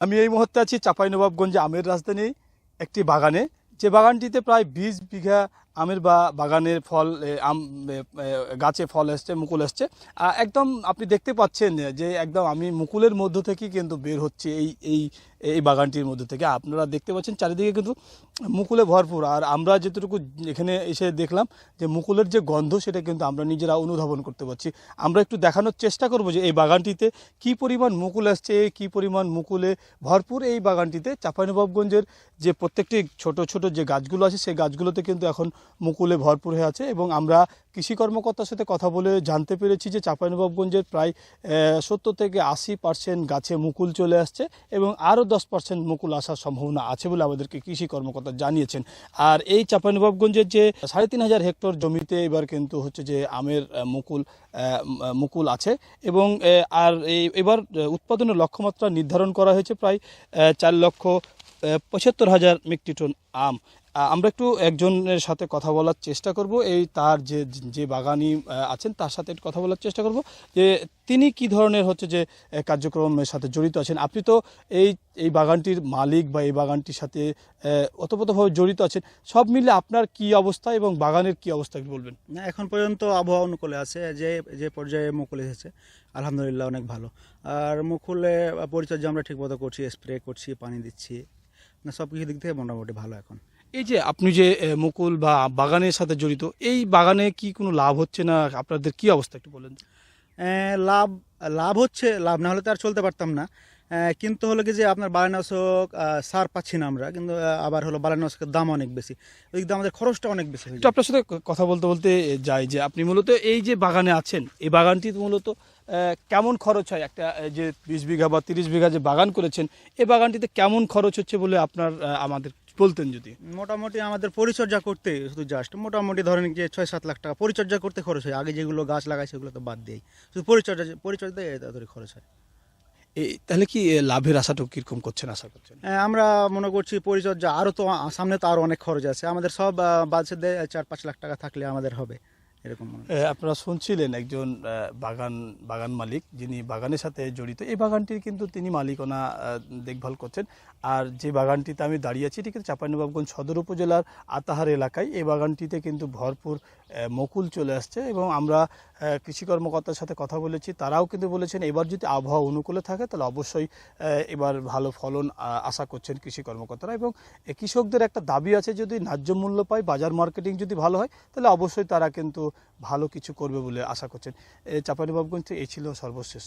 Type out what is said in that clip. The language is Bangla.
আমি এই মুহূর্তে আছি চাঁপাইনবাবগঞ্জে আমের রাজধানী একটি বাগানে, যে বাগানটিতে প্রায় ২০ বিঘা আমের বাগানের ফল আম গাছে ফল এসছে, মুকুল এসছে। একদম আপনি দেখতে পাচ্ছেন যে একদম আমি মুকুলের মধ্য থেকে কিন্তু বের হচ্ছে এই এই এই বাগানটির মধ্যে থেকে। আপনারা দেখতে পাচ্ছেন চারিদিকে কিন্তু মুকুলে ভরপুর। আর আমরা যেটুকু এখানে এসে দেখলাম যে মুকুলের যে গন্ধ, সেটা কিন্তু আমরা নিজেরা অনুধাবন করতে পারছি। আমরা একটু দেখানোর চেষ্টা করব যে এই বাগানটিতে কি পরিমাণ মুকুল আসছে, কি পরিমাণ মুকুলে ভরপুর এই বাগানটিতে। চাঁপাইনবাবগঞ্জের যে প্রত্যেকটি ছোট ছোট যে গাছগুলো আছে, সেই গাছগুলোতে কিন্তু এখন মুকুলে ভরপুর হয়ে আছে। এবং আমরা কৃষি কর্মকর্তার সাথে কথা বলে জানতে পেরেছি যে চাঁপাইনবাবগঞ্জের প্রায় ৭০ থেকে ৮০% গাছে মুকুল চলে আসছে এবং আরও 10% মুকুল আসার সম্ভাবনা আছে বলে আমাদেরকে কৃষি কর্মকর্তা জানিয়েছেন। আর এই চাঁপাইনবাবগঞ্জের যে ৩,৫০০ হেক্টর জমিতে এবার কিন্তু হচ্ছে যে আমের মুকুল আছে। এবং আর এবার উৎপাদনের লক্ষ্যমাত্রা নির্ধারণ করা হয়েছে প্রায় ৪,৭৫,০০০ মেট্রিক টন আম। আমরা একটু একজনের সাথে কথা বলার চেষ্টা করব, এই তার যে বাগানি আছেন তার সাথে একটু কথা বলার চেষ্টা করব যে তিনি কি ধরনের হচ্ছে যে কার্যক্রমের সাথে জড়িত আছেন। আপনি তো এই বাগানটির মালিক বা এই বাগানটির সাথে ওতপ্রোতভাবে জড়িত আছেন, সব মিলে আপনার কি অবস্থা এবং বাগানের কি অবস্থা একটু বলবেন? না, এখন পর্যন্ত আবহাওয়া অনুকূলে আছে। যে যে পর্যায়ে মুকুল এসেছে আলহামদুলিল্লাহ অনেক ভালো। আর মুকুলে পরিচর্যা আমরা ঠিকমতো করছি, স্প্রে করছি, পানি দিচ্ছি, না সব কিছু দিক থেকে মোটামুটি ভালো এখন। এই যে আপনি যে মুকুল বা বাগানের সাথে জড়িত, এই বাগানে কি কোনো লাভ হচ্ছে না? আপনাদের কি অবস্থা একটু বলেন। লাভ লাভ হচ্ছে, লাভ না হলে তো আর চলতে পারতাম না। কিন্তু হলো কি যে আপনার বালানাশক সার পাচ্ছি না আমরা, কিন্তু আবার হলো বালানাশকের দাম অনেক বেশি, ওই দিক দিয়ে আমাদের খরচটা অনেক বেশি হয়ে একটু যায়। আপনার সাথে কথা বলতে বলতে যাই যে আপনি মূলত এই যে বাগানে আছেন, এই বাগানটি মূলত কেমন খরচ হয়? একটা যে ২০ বিঘা বা ৩০ বিঘা যে বাগান করেছেন, এই বাগানটিতে কেমন খরচ হচ্ছে বলে আপনার আমাদের বলতেন যদি। মোটামুটি আমাদের পরিচর্যা করতে শুধু জাস্ট মোটামুটি ধরেন যে ৬-৭ লাখ টাকা পরিচর্যা করতে খরচ হয়। আগে যেগুলো গাছ লাগাই সেগুলো তো বাদ দিই, শুধু পরিচর্যা এত খরচ হয়। তাহলে কি লাভের আশাটাও কীরকম করছেন, আশা করছেন? আমরা মনে করছি পরিচর্যা আরও তো সামনে তো আরও অনেক খরচ আছে আমাদের, সব বাজেট ৪-৫ লাখ টাকা থাকলে আমাদের হবে এরকম মনে হয়। আপনারা শুনছিলেন একজন বাগান মালিক যিনি বাগানের সাথে জড়িত। এই বাগানটির কিন্তু তিনি মালিকানা দেখভাল করছেন। আর যে বাগানটিতে আমি দাঁড়িয়ে আছি, এটি কিন্তু চাঁপাইনবাবগঞ্জ সদর উপজেলার আতাহার এলাকায়। এই বাগানটিতে কিন্তু ভরপুর মুকুল চলে আসছে এবং আমরা কৃষি কর্মকর্তার সাথে কথা বলেছি, তারাও কিন্তু বলেছেন এবার যদি আবহাওয়া অনুকূলে থাকে তাহলে অবশ্যই এবার ভালো ফলন আশা করছেন কৃষি কর্মকর্তারা। এবং কৃষকদের একটা দাবি আছে, যদি ন্যায্য মূল্য পায়, বাজার মার্কেটিং যদি ভালো হয়, তাহলে অবশ্যই তারা কিন্তু ভালো কিছু করবে বলে আশা করছেন। চাঁপাইনবাবগঞ্জ এই ছিল সর্বশেষ।